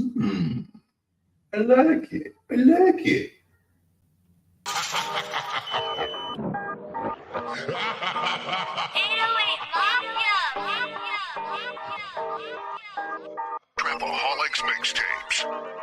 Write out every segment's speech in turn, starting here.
Hmm. I like it. I like it. Travelholics Mixtapes.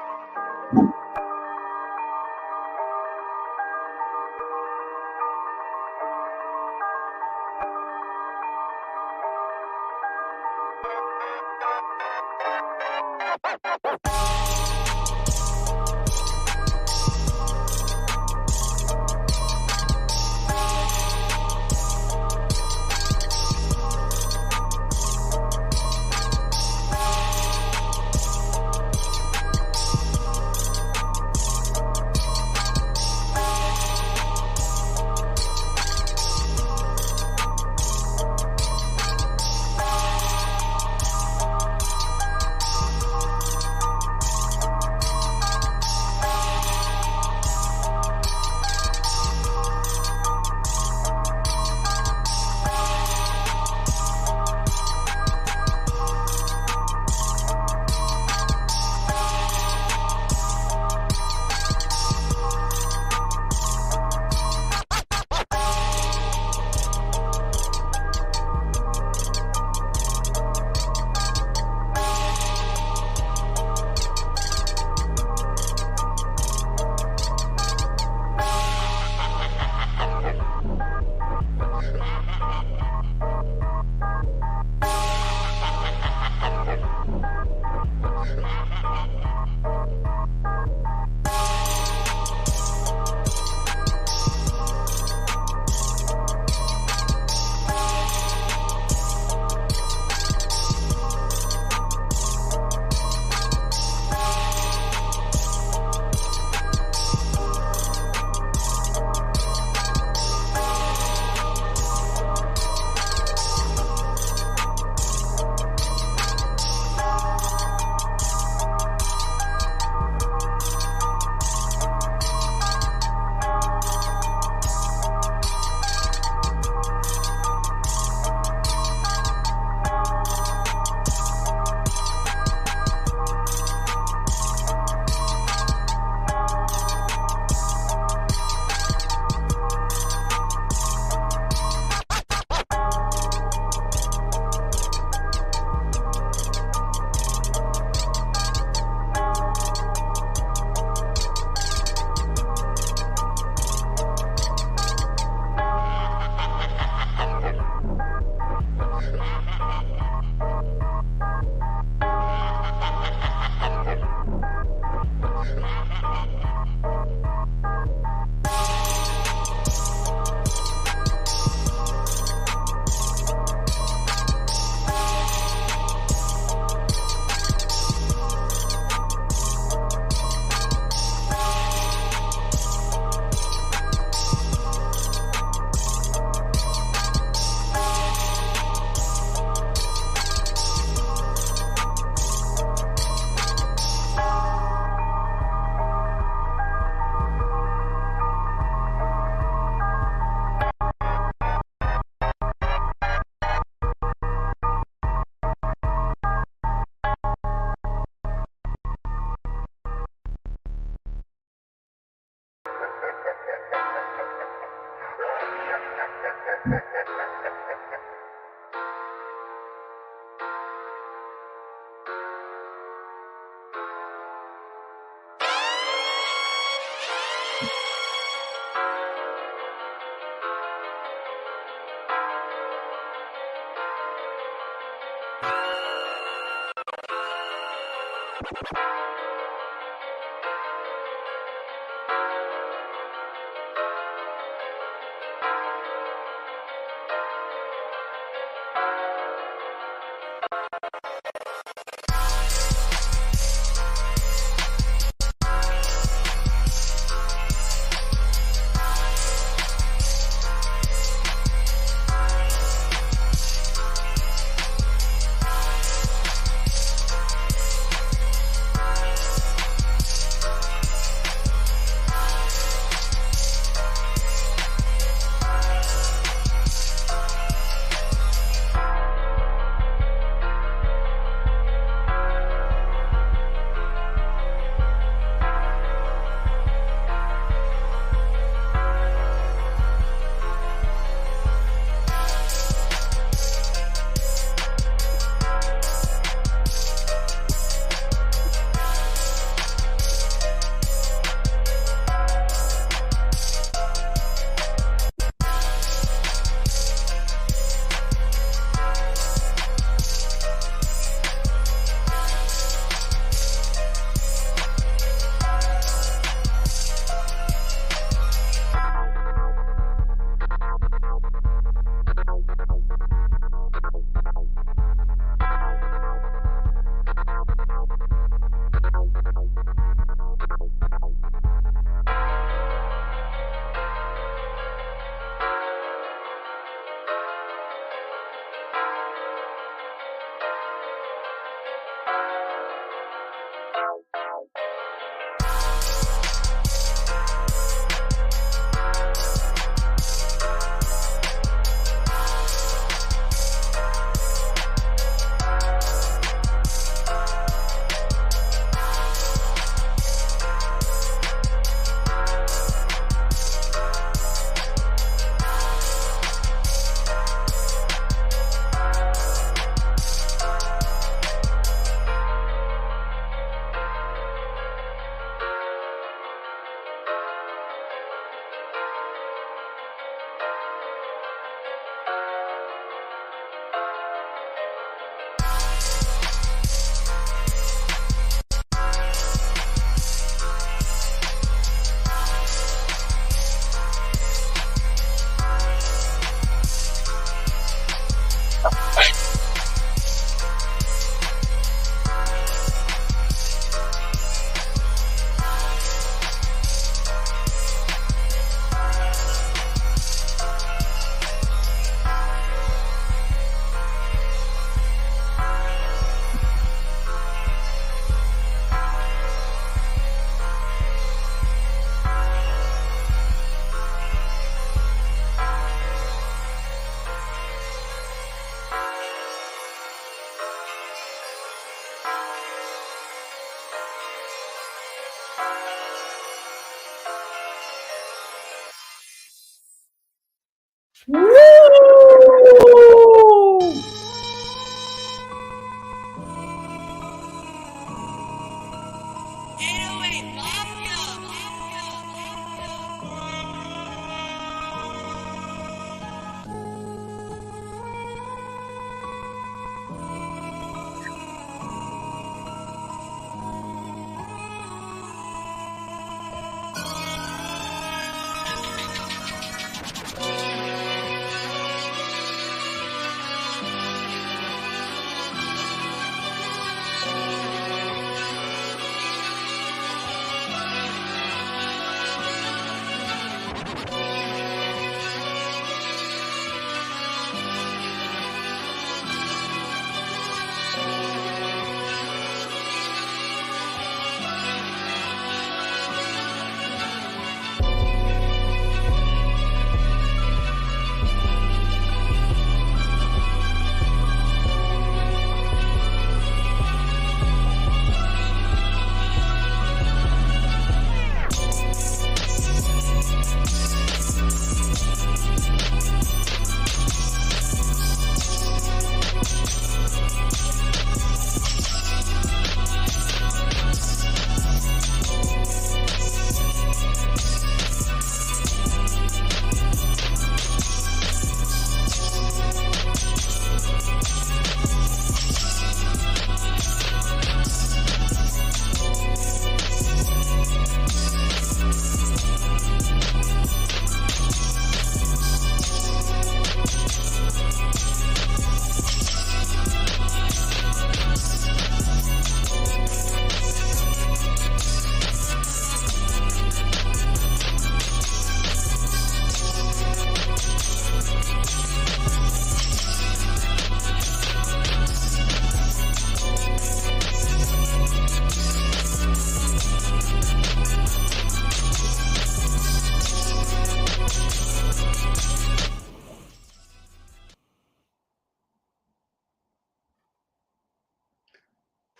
Woo!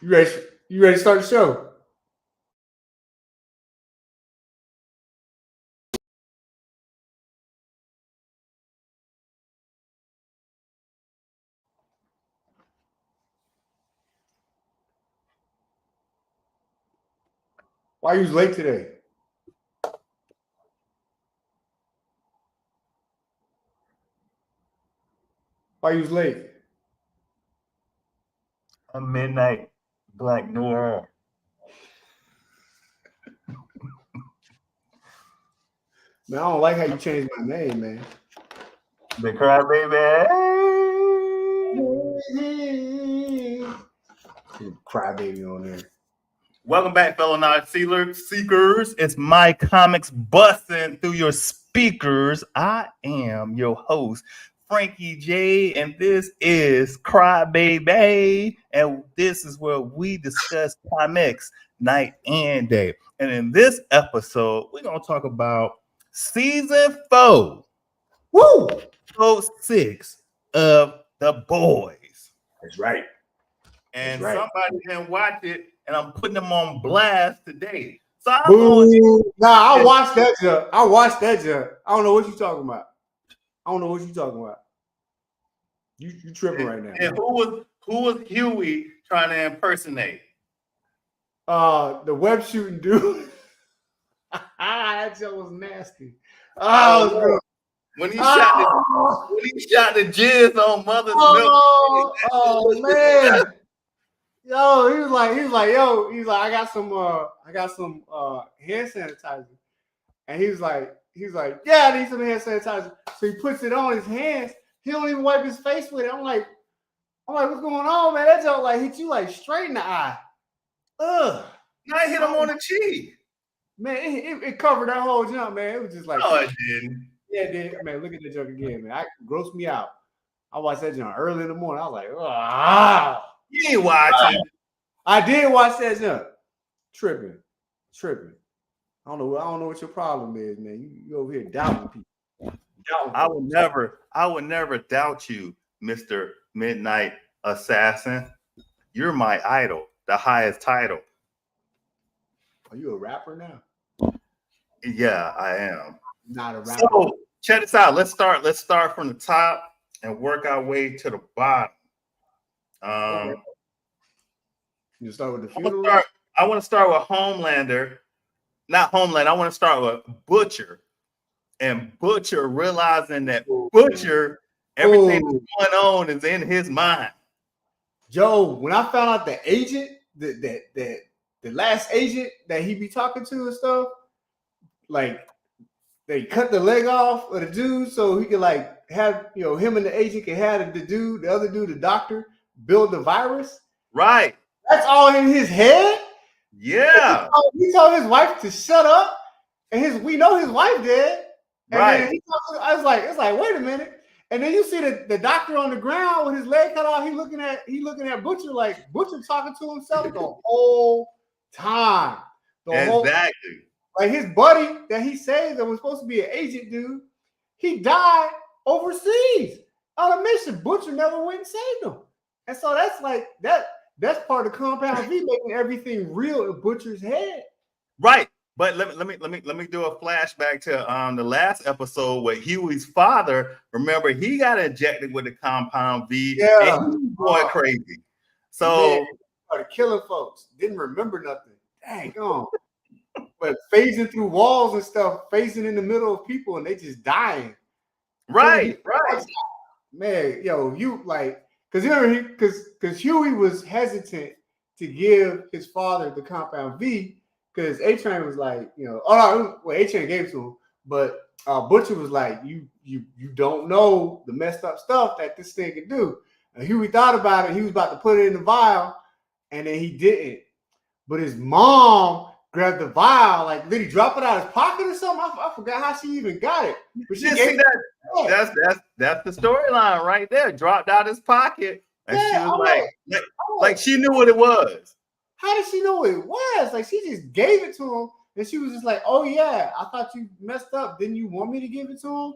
You ready? You ready to start the show? Why you was late today? Why you was late? A midnight black noir. Man, I don't like how you changed my name, man. The crybaby. Crybaby on there. Welcome back, fellow knowledge seekers. It's my comics busting through your speakers. I am your host, Frankie J, and this is Crybaby, and this is where we discuss comics night and day. And in this episode, we're gonna talk about season 4, episode 6 of The Boys. That's right. And That's right. somebody didn't watch it, and I'm putting them on blast today. So I'm Boo. going. Nah, I watched that junk. I don't know what you talking about. You tripping right now. And who was Huey trying to impersonate? The web shooting dude. That junk was nasty. Oh, When he shot the jizz on Mother's milk. Oh man. Yo, he was like, I got some hand sanitizer. And he was like, yeah, I need some hand sanitizer. So he puts it on his hands. He don't even wipe his face with it. I'm like, what's going on, man? That joke like hit you like straight in the eye. Ugh. I hit him on the cheek. Man, it covered that whole jump, man. It was just like, no, it didn't. Yeah, it did. Man, look at that joke again, man. It grossed me out. I watched that jump early in the morning. I was like, ah. You ain't watching. I did watch that jump. Tripping. I don't know what your problem is, man. You over here doubting people. I would never doubt you, Mr. Midnight Assassin. You're my idol, the highest title. Are you a rapper now? Yeah, I am. Not a rapper. So check this out. Let's start from the top and work our way to the bottom. Okay. You start with the funeral? I want to start with Homelander. Not Homeland. I want to start with Butcher. And Butcher realizing that Butcher, everything that's going on is in his mind. Joe, when I found out the agent, the last agent that he be talking to and stuff, like they cut the leg off of the dude so he could like have, him and the agent can have the other dude, the doctor, build the virus. Right. That's all in his head. Yeah. He told his wife to shut up, and we know his wife did. And right. Then I was like, it's like, wait a minute. And then you see the doctor on the ground with his leg cut off. He looking at Butcher like Butcher talking to himself the whole time. Exactly. Like his buddy that he saved that was supposed to be an agent dude, he died overseas on a mission. Butcher never went and saved him. And so that's like that. That's part of Compound V making everything real in Butcher's head. Right. But let me do a flashback to the last episode where Huey's father, remember, he got injected with the Compound V. Yeah. And he was going crazy. So he started killing folks. Didn't remember nothing. Dang on. But phasing through walls and stuff, phasing in the middle of people and they just dying. Right. Man, you like because Huey was hesitant to give his father the Compound V because A-Train was like, A-Train gave it to him, but Butcher was like, you don't know the messed up stuff that this thing can do. And Huey thought about it. He was about to put it in the vial, and then he didn't. But his mom grabbed the vial, like, did he drop it out of his pocket or something? I forgot how she even got it. But she gave that's the storyline right there. Dropped out his pocket, and she was like she knew what it was. How did she know what it was? Like she just gave it to him, and she was just like, "Oh yeah, I thought you messed up. Didn't you want me to give it to him?"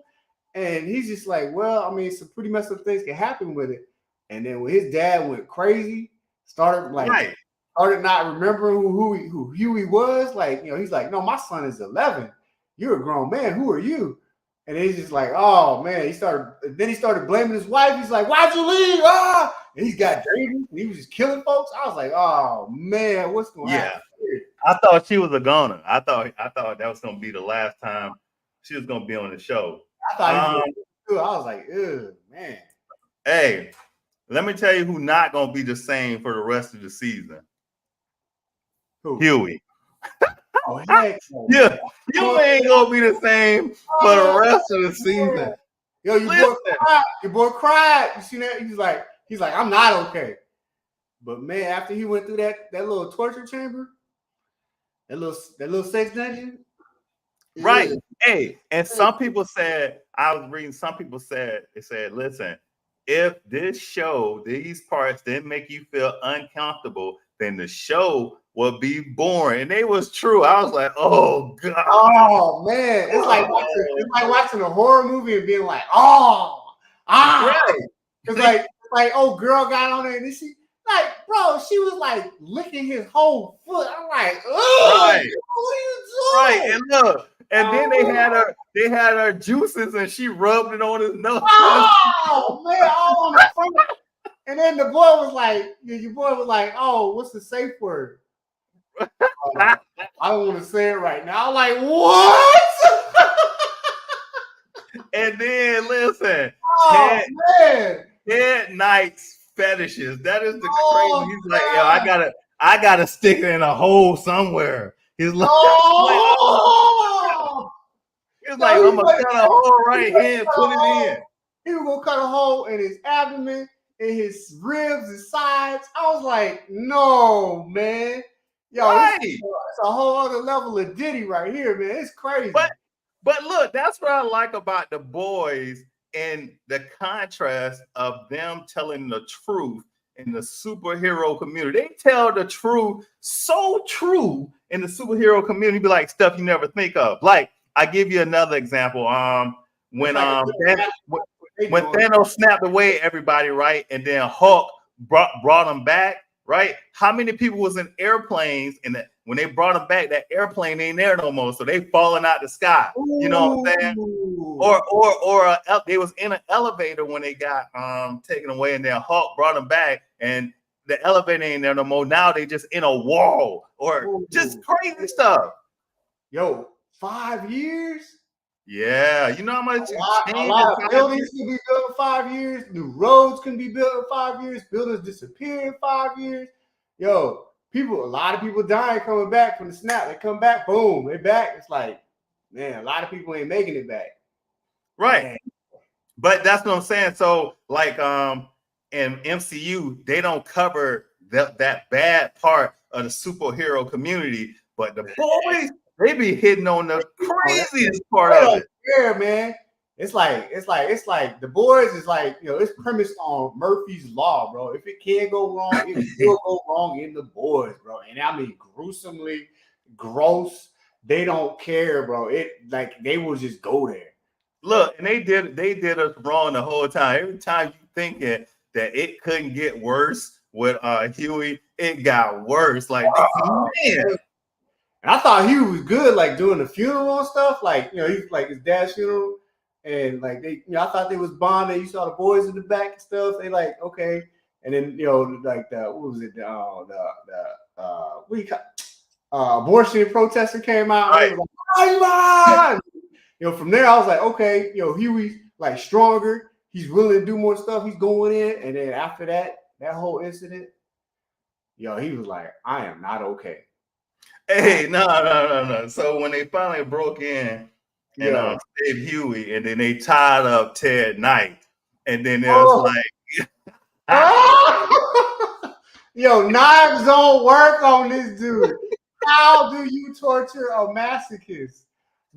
And he's just like, "Well, I mean, some pretty messed up things can happen with it." And then when his dad went crazy, started not remembering who Huey was, like, he's like, "No, my son is 11. You're a grown man. Who are you?" And he's just like, "Oh man." He started blaming his wife. He's like, "Why'd you leave?" And he's got dangerous. And he was just killing folks. I was like, "Oh man, what's going on?" Yeah, I thought she was a goner. I thought that was gonna be the last time she was gonna be on the show. I thought he was I was like, "Ugh, man." Hey, let me tell you who not gonna be the same for the rest of the season. Who? Huey. Oh, heck no. Yeah, you ain't gonna be the same for the rest of the season. Yo, your boy cried. You see that? He's like, I'm not okay. But man, after he went through that little torture chamber, that little sex dungeon, yeah, Right. Hey, and some people said, I was reading, some people said, it said, listen, if this show, these parts didn't make you feel uncomfortable, then the show will be boring. And they was true. I was like, oh God. oh man, it's like watching a horror movie and being like, oh, Right. it's like oh, girl got on there and then she like, bro, she was like licking his whole foot. I'm like, oh, Right. what are you Right. doing? And look, and then they had her juices and she rubbed it on his nose. Oh man, all on the front. And then the boy was like, your boy was like, oh, what's the safe word? I don't want to say it right now. I'm like, what? And then listen, Oh man. Ted Knight's fetishes. That is the Oh, crazy. He's like, yo, I gotta stick it in a hole somewhere. He's like, oh! he's like, I'm gonna cut a hole right here and put it in. He was gonna cut a hole in his abdomen, in his ribs, his sides. I was like, no, man. Yo, Right. it's a whole other level of Diddy right here, man. It's crazy. But look, that's what I like about the boys and the contrast of them telling the truth in the superhero community. They tell the truth so true in the superhero community, be like stuff you never think of. Like, I give you another example. When Thanos snapped away everybody, right? And then Hulk brought them back, right? How many people was in airplanes and when they brought them back, that airplane ain't there no more, so they falling out the sky. You know what I'm saying? Or they was in an elevator when they got taken away, and then Hulk brought them back, and the elevator ain't there no more. Now they just in a wall, or just crazy stuff. Yo, 5 years? Yeah, you know how much a lot of buildings can be built in 5 years. New roads can be built in 5 years. Buildings disappear in 5 years. Yo, a lot of people dying coming back from the snap. They come back, boom, they back. It's like, man, a lot of people ain't making it back. Right. Man. But that's what I'm saying. So, like, in MCU, they don't cover that bad part of the superhero community, but the boys, they be hitting on the craziest part of it. Yeah, man. It's like the boys is like, it's premised on Murphy's Law, bro. If it can go wrong, it will go wrong in the boys, bro. And I mean gruesomely gross. They don't care, bro. They will just go there. Look, and they did us wrong the whole time. Every time you thinking that it couldn't get worse with Huey, it got worse. Like, man. And I thought he was good, like doing the funeral and stuff. Like, he's like his dad's funeral, and like they, I thought they was bonding. You saw the boys in the back and stuff. They like, okay, and then like what was it? Abortion protester came out. Right. And was like, from there I was like, okay, Huey's like stronger. He's willing to do more stuff. He's going in, and then after that whole incident, he was like, I am not okay. Hey, no. So when they finally broke in and saved Huey, and then they tied up Ted Knight, and then it was like, knives don't work on this dude. How do you torture a masochist?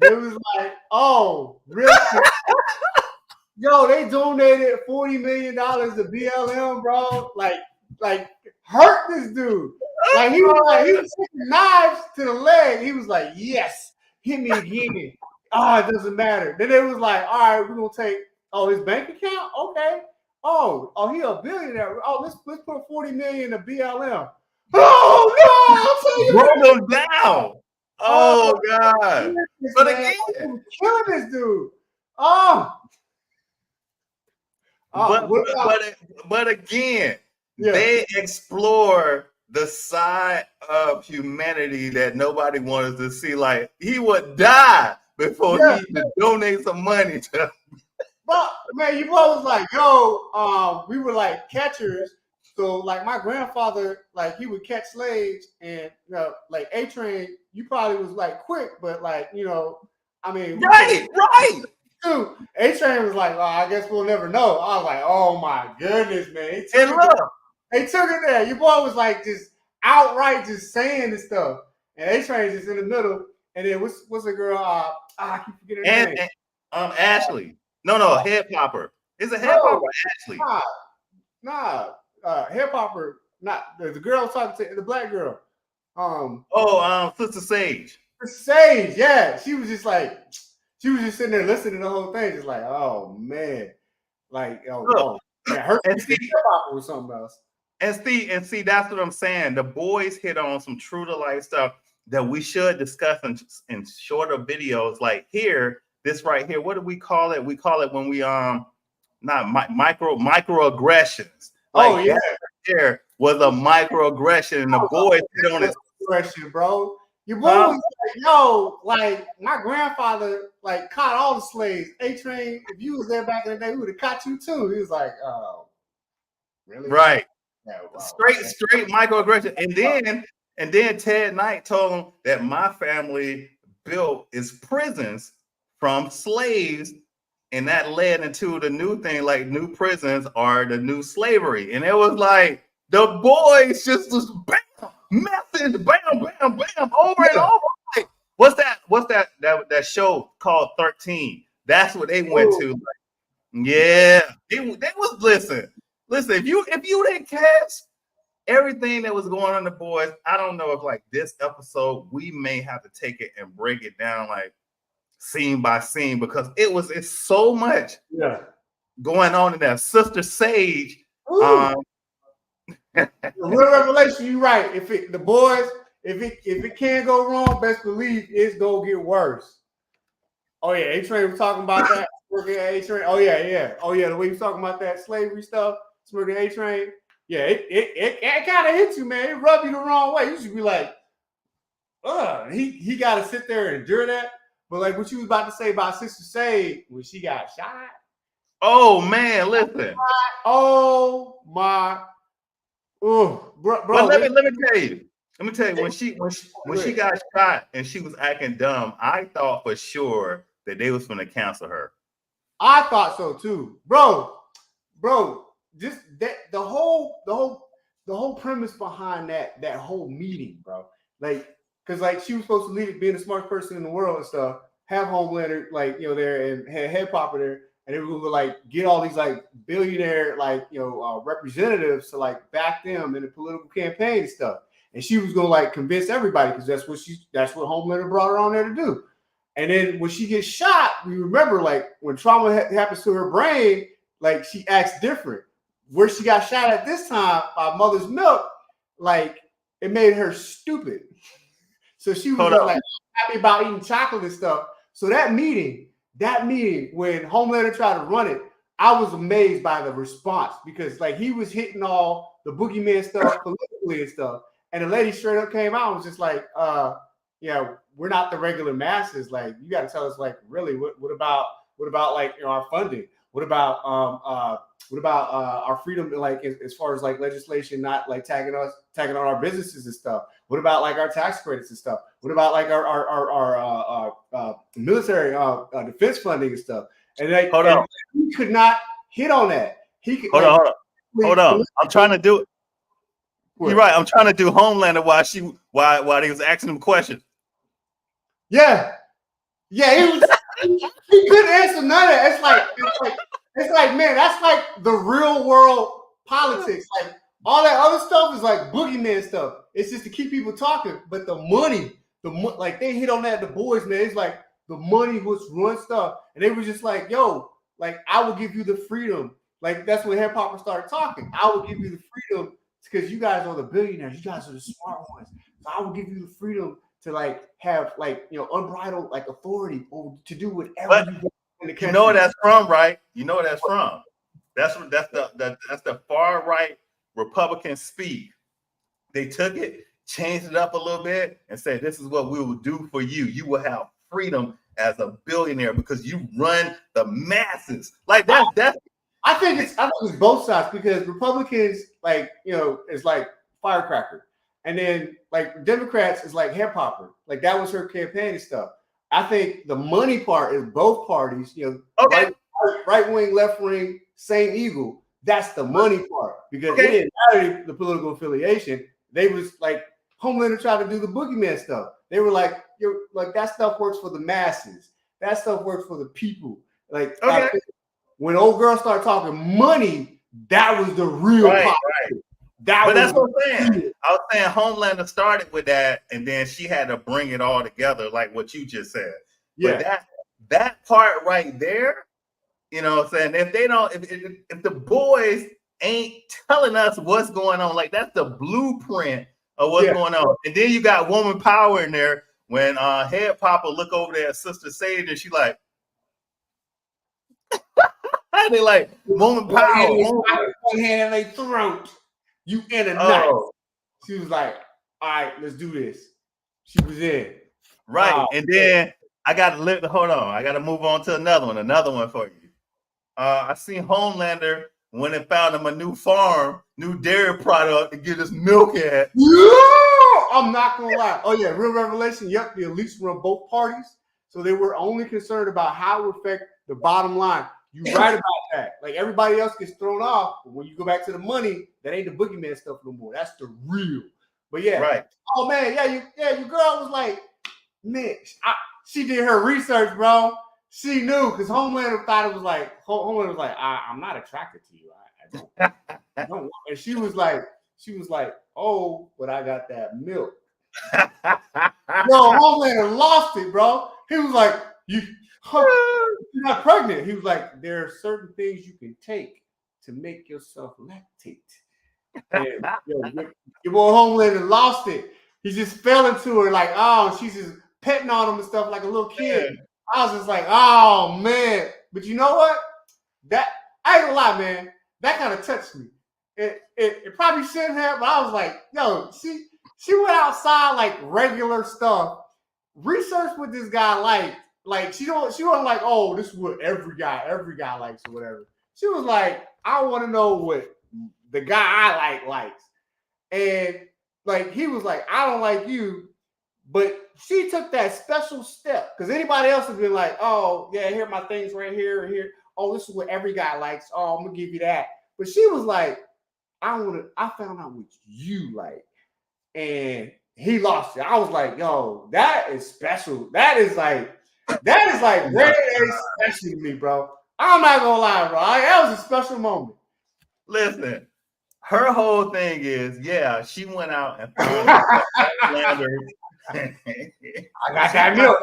It was like, oh, really? They donated $40 million to BLM, bro. Like hurt this dude. Like he was taking knives to the leg. He was like, yes, hit me again. It doesn't matter. Then it was like, all right, we're gonna take his bank account. Okay. Oh, he a billionaire. Oh, let's put $40 million to BLM. Oh no, I'll tell you. Broke them down. Oh God. But again, killing this dude. But again, they explore the side of humanity that nobody wanted to see. Like, he would die before he could donate some money to. But man, you both was like, we were like catchers. So like my grandfather, like he would catch slaves, and like A-Train, you probably was like quick, but like I mean, right. Dude, A-Train was like, I guess we'll never know. I was like, oh my goodness, man. And look, They took it there. Your boy was like just outright just saying this stuff, and A-Train just in the middle. And then what's the girl? I keep forgetting her name. Ashley. No, Head Popper. Is it Head Popper or Ashley? Hip hopper, not the girl I was talking to, the black girl. Sister Sage. Sage, yeah. She was just sitting there listening to the whole thing, just like, oh man. Like, her hip hopper was something else. And see, that's what I'm saying. The boys hit on some true to life stuff that we should discuss in shorter videos. Like this right here. What do we call it? We call it when we not microaggressions. Like there was a microaggression, and the boys hit on it. Question, bro. Your boy was like, yo, like my grandfather like caught all the slaves. A-Train, if you was there back in the day, we would have caught you too. He was like, oh, really? Right. Yeah, wow. Straight microaggression. And then Ted Knight told him that my family built his prisons from slaves, and that led into the new thing, like new prisons are the new slavery. And it was like the boys just was bam, message, bam, bam, bam, over and over. Like, what's that show called 13? That's what they went to. Like, yeah, they was listen. If you didn't catch everything that was going on, the boys, I don't know if like this episode we may have to take it and break it down like scene by scene, because it's so much going on in there. Sister Sage, real revelation. You're right. If it can't go wrong, best believe it's gonna get worse. Oh yeah, A-Train was talking about that. A-Train. Oh yeah. The way he was talking about that slavery stuff, smirking A-Train. Yeah, it kind of hits you, man. It rub you the wrong way. You should be like, he got to sit there and endure that. But like what you was about to say about Sister Sage when she got shot. Oh man, listen. Oh my. Oh, bro. But let me tell you. Let me tell you, when she got shot and she was acting dumb, I thought for sure that they was going to cancel her. I thought so too, bro. Just that the whole premise behind that whole meeting, bro. Like, cause like she was supposed to lead it, being the smartest person in the world and stuff. Have Homelander like there and had Head Popper there, and they were gonna like get all these like billionaire like representatives to like back them in the political campaign and stuff. And she was gonna like convince everybody because that's what Homelander brought her on there to do. And then when she gets shot, we remember like when trauma happens to her brain, like she acts different. Where she got shot at this time by mother's milk, like it made her stupid. So she was like happy about eating chocolate and stuff. So that meeting when Homelander tried to run it, I was amazed by the response because like he was hitting all the boogeyman stuff politically and stuff. And the lady straight up came out and was just like, we're not the regular masses. Like, you got to tell us, like, really, what about like our funding? What about our freedom, like as far as like legislation, not like tagging on our businesses and stuff? What about like our tax credits and stuff? What about like our military defense funding and stuff? And like, he could not hit on that. He could hold on. I'm trying to do it. You're right. I'm trying to do Homelander while he was asking him questions. Yeah, he couldn't answer none of that. It's like, man, that's like the real world politics. Like all that other stuff is like boogeyman stuff. It's just to keep people talking. But the money, like they hit on that. The boys, man, it's like the money was run stuff, and they were just like, yo, like I will give you the freedom. Like that's when Hip Hopper started talking. I will give you the freedom because you guys are the billionaires. You guys are the smart ones. So I will give you the freedom to like have like unbridled like authority to do whatever you want in the country. You know where that's from, right? You know where that's from. That's the far right Republican speak. They took it, changed it up a little bit, and said, "This is what we will do for you. You will have freedom as a billionaire because you run the masses." Like that's. I think it's both sides because Republicans is like firecracker. And then like Democrats is like Hip Hopper. Like that was her campaign and stuff. I think the money part is both parties, right wing, left wing, same eagle. That's the money part because it didn't matter the political affiliation. They was like Homelander tried to do the boogeyman stuff. They were like, that stuff works for the masses. That stuff works for the people. Like when old girl started talking money, that was the real politics. Right. That's what I'm saying. I was saying Homelander started with that, and then she had to bring it all together, like what you just said. Yeah. But that part right there, you know what I'm saying? If they don't, if the boys ain't telling us what's going on, like that's the blueprint of what's going on. And then you got woman power in there when Head Papa look over there at Sister Sage and she like, they like woman power. One hand in their throat. You in a knife. She was like, all right, let's do this. She was in. Right. And then I got to hold on. I got to move on to another one for you. I seen Homelander when they found him a new farm, new dairy product to get his milk at. Yeah! I'm not going to lie. Oh, yeah. Real revelation. Yep. The elites run both parties. So they were only concerned about how it would affect the bottom line. You right about that. Like everybody else gets thrown off. But when you go back to the money, that ain't the boogeyman stuff no more. That's the real. But yeah. Right. Oh man, your girl was like, man, she did her research, bro. She knew because Homelander thought it was like Homelander was like, I'm not attracted to you. I don't. And she was like, oh, but I got that milk. Yo, Homelander lost it, bro. He was like, you're not pregnant. He was like, there are certain things you can take to make yourself lactate. And your boy Homelander lost it. He just fell into her like, oh, she's just petting on him and stuff like a little kid. Yeah. I was just like, oh man. But you know what? That I ain't gonna lie, man. That kind of touched me. It probably shouldn't have, but I was like, yo, she went outside like regular stuff. Research what this guy liked. Like she wasn't like, oh, this is what every guy likes or whatever. She was like, I want to know what the guy I likes. And like he was like, I don't like you, but she took that special step because anybody else would be like, oh yeah, here are my things right here and here. Oh, this is what every guy likes. Oh, I'm gonna give you that. But she was like, I found out what you like. And he lost it. I was like, yo, that is special. That is like very, very special to me, bro. I'm not gonna lie, bro. That was a special moment. Listen, her whole thing is, she went out and found Homelander. I got that milk.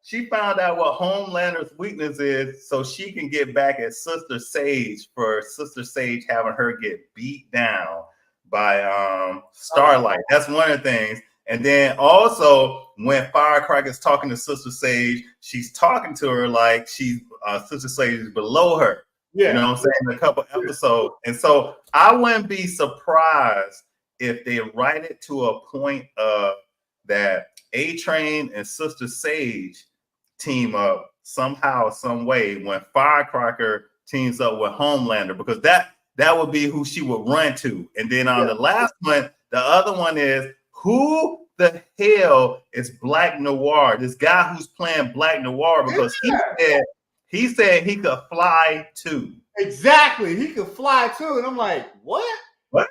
She found out what Homelander's weakness is, so she can get back at Sister Sage for Sister Sage having her get beat down by Starlight. That's one of the things. And then also when Firecracker's talking to Sister Sage, she's talking to her like she's Sister Sage is below her. Yeah. You know what I'm saying? In a couple episodes. And so I wouldn't be surprised if they write it to a point of that A-Train and Sister Sage team up somehow, some way when Firecracker teams up with Homelander, because that would be who she would run to. And then on the last one, the other one is who the hell is Black Noir? This guy who's playing Black Noir, because he said he could fly too. Exactly. He could fly too. And I'm like, what?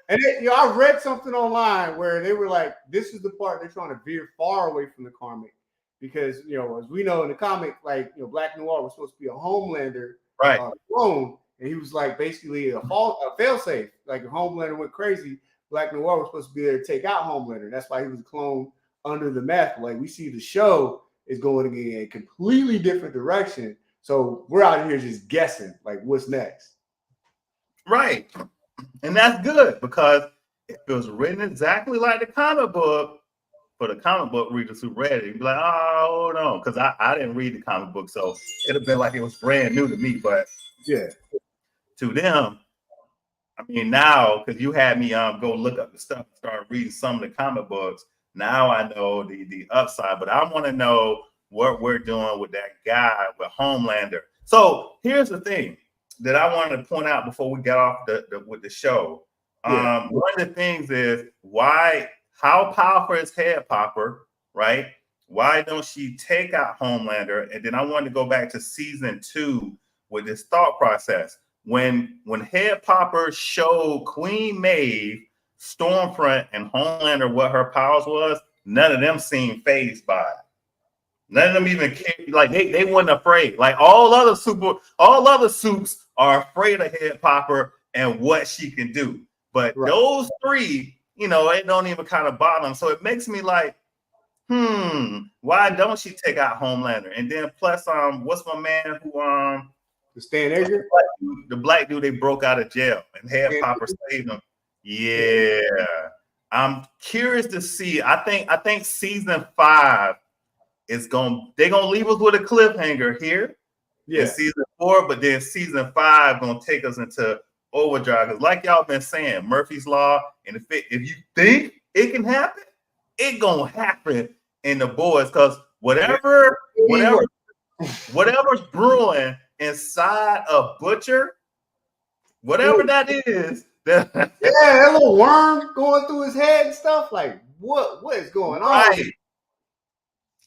And I read something online where they were like, this is the part they're trying to veer far away from the comic. Because, as we know in the comic, like, Black Noir was supposed to be a Homelander clone. And he was like basically a failsafe. Like if Homelander went crazy, Black Noir was supposed to be there to take out Homelander. That's why he was a clone under the meth. Like we see the show is going in a completely different direction. So we're out here just guessing, like what's next. Right. And that's good because if it was written exactly like the comic book, for the comic book readers who read it, you'd be like, oh, hold on. Because I didn't read the comic book, so it'd have been like it was brand new to me. But yeah, to them, I mean, now, because you had me go look up the stuff and start reading some of the comic books, now I know the upside. But I want to know what we're doing with that guy, with Homelander. So here's the thing that I wanted to point out before we get off with the show. One of the things is how powerful is Head Popper, right? Why don't she take out Homelander? And then I wanted to go back to season 2 with this thought process. when Head Popper showed Queen Maeve, Stormfront, and Homelander what her powers was, none of them seemed phased by it. None of them even cared. Like they weren't afraid. Like all other suits are afraid of Head Popper and what she can do. But those three, it don't even kind of bother them. So it makes me like, why don't she take out Homelander? And then plus, what's my man who the Stan Edgar? The black dude they broke out of jail and Head Popper saved him. Yeah. I'm curious to see. I think season 5 they're gonna leave us with a cliffhanger here in season 4, but then season 5 gonna take us into overdrive. Because like y'all been saying, Murphy's Law, and if you think it can happen, it gonna happen in the Boys. Because whatever's brewing inside a Butcher, whatever that is, that little worm going through his head and stuff. Like what is going on?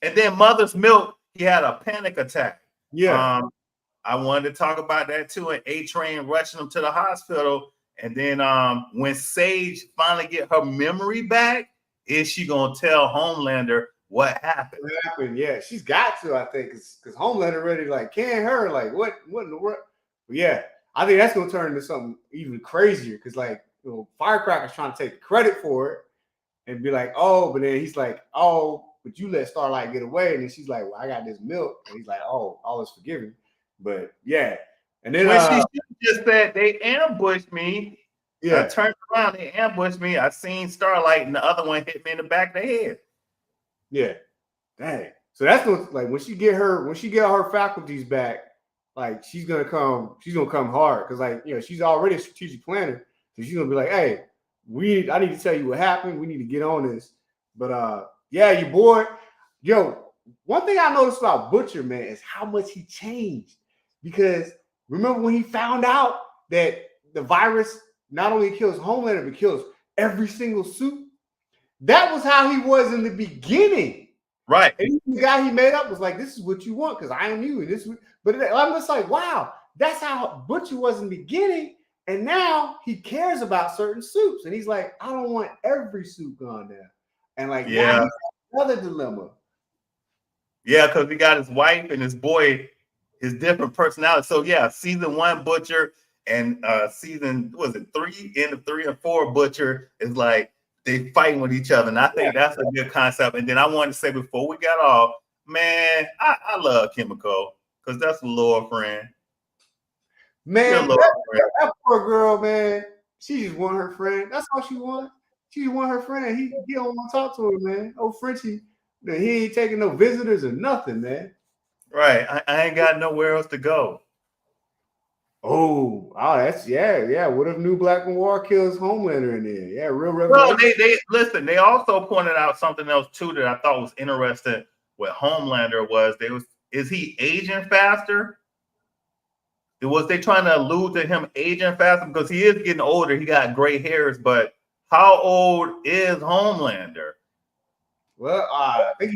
And then Mother's Milk, he had a panic attack. Yeah. I wanted to talk about that too. And A-Train rushing him to the hospital. And then when Sage finally get her memory back, is she gonna tell Homelander what happened? Yeah, she's got to, I think, because Homelander ready like can her like what in the world? Yeah, I think that's gonna turn into something even crazier because like Firecracker's trying to take the credit for it and be like, oh, but then he's like, oh. But you let Starlight get away, and then she's like, "Well, I got this milk," and he's like, "Oh, all is forgiven." But yeah, and then when she just said they ambushed me, I turned around, they ambushed me. I seen Starlight, and the other one hit me in the back of the head. Yeah, dang. So that's what like when she get her faculties back, like she's gonna come hard because like she's already a strategic planner, so she's gonna be like, "Hey, I need to tell you what happened. We need to get on this." But yeah, your boy. One thing I noticed about Butcher, man, is how much he changed. Because remember when he found out that the virus not only kills Homelander, but kills every single suit? That was how he was in the beginning. Right. And the guy he made up was like, this is what you want because I am you. And this, but I'm just like, wow, that's how Butcher was in the beginning. And now he cares about certain suits. And he's like, I don't want every suit gone there. And like, now he's got another dilemma. Yeah, because he got his wife and his boy, his different personalities. So yeah, season 1 Butcher and season 3, end of 3 and 4 Butcher is like they fighting with each other. And I think that's a good concept. And then I wanted to say before we got off, man, I love Kimiko because that's a loyal friend. Man, that poor girl, man. She just want her friend. That's all she wants. She just want her friend. He don't want to talk to her, man. Oh, Frenchie, he ain't taking no visitors or nothing, man. Right. I ain't got nowhere else to go. Oh, that's yeah. What if New Black Noir kills Homelander in there? Yeah, real revelation. Well, they listen. They also pointed out something else too that I thought was interesting with Homelander is he aging faster? Was they trying to allude to him aging faster because he is getting older? He got gray hairs, but how old is Homelander? Well, I think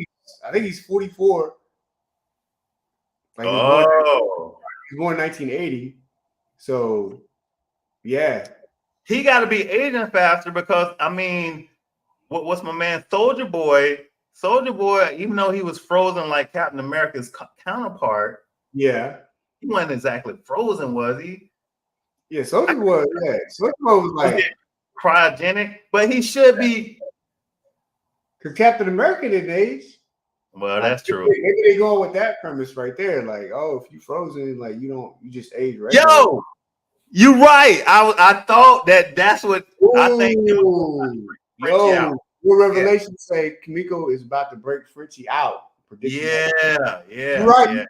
he's 44. Like he's born in 1980. So, yeah. He got to be aging faster because, I mean, what's my man? Soldier Boy, even though he was frozen like Captain America's counterpart. Yeah. He wasn't exactly frozen, was he? Yeah, Soldier Boy, yeah. Soldier Boy was like cryogenic, but he should be. Because Captain America didn't age. Well, that's true. Maybe they going with that premise right there. Like, oh, if you frozen, like you just age right. Yo, you're right. I thought that's what I think. Yo, your revelation say Kimiko is about to break Frenchie out. Yeah. You're right. Yeah.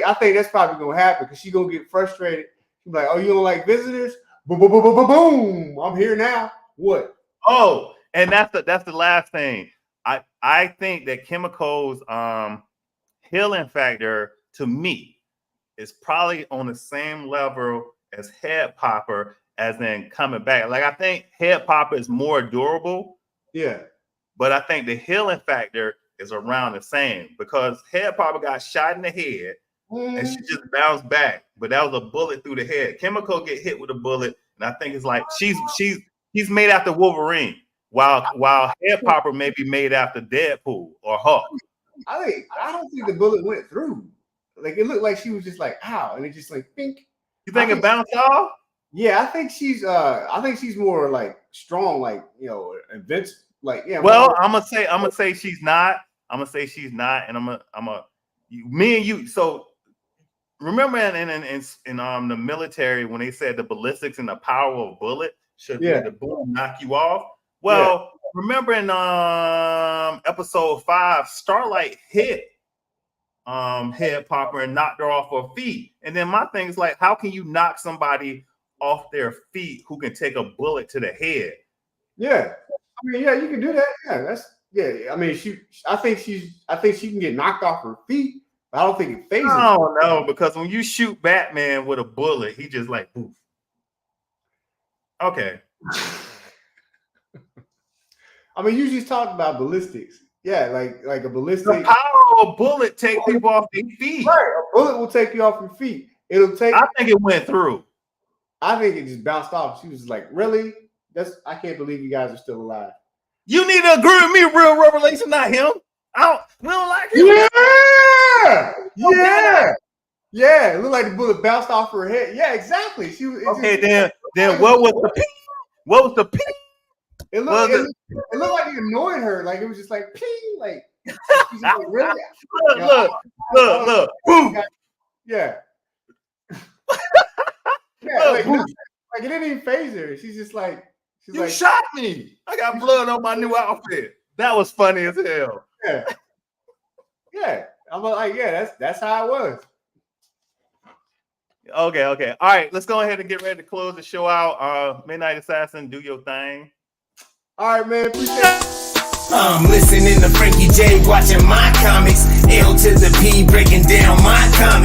I think that's probably gonna happen because she's gonna get frustrated. She's like, oh, you don't like visitors? Boom, boom, boom, boom, boom, boom. I'm here now. What? Oh, and that's the last thing. I think that Kimiko's healing factor to me is probably on the same level as Head Popper, as in coming back. Like I think Head Popper is more durable. Yeah. But I think the healing factor is around the same because Head Popper got shot in the head, and she just bounced back. But that was a bullet through the head. Chemical get hit with a bullet, and I think it's like she's made after Wolverine, while Head Popper may be made after Deadpool or Hulk. I don't think the bullet went through. Like it looked like she was just like ow, and it just like pink. You think it bounced off? Yeah, I think she's more like strong, like invincible. Like Well, I'm gonna say she's not. I'm gonna say she's not, and me and you. So remember in the military when they said the ballistics and the power of a bullet should be the boom knock you off. Well, remember in episode 5, Starlight hit Head Popper and knocked her off her feet. And then my thing is like, how can you knock somebody off their feet who can take a bullet to the head? Yeah, I mean, yeah, you can do that. I mean, I think she can get knocked off her feet, but I don't think it phases. I don't know, because when you shoot Batman with a bullet, he just like poof. Okay. I mean, you just talked about ballistics. Yeah, like a ballistic. The power of a bullet take people off their feet. Right, a bullet will take you off your feet. I think it went through. I think it just bounced off. She was like, really? I can't believe you guys are still alive. You need to agree with me, Real Revelation, not him. We don't like him. Yeah. It looked like the bullet bounced off her head. Yeah, exactly. She was then what was the ping? What was the ping? It looked like it annoyed her. Like it was just like ping. Like she's like, really? Look. Boom. Yeah. Like it didn't even phase her. She's just like, you shot me. I got blood on my new outfit. That was funny as hell. Yeah. I'm like, that's how it was. Okay. All right, let's go ahead and get ready to close the show out. Midnight Assassin, do your thing. All right, man. Appreciate it. I'm listening to Frankie J, watching my comics. L to the P, breaking down my comics.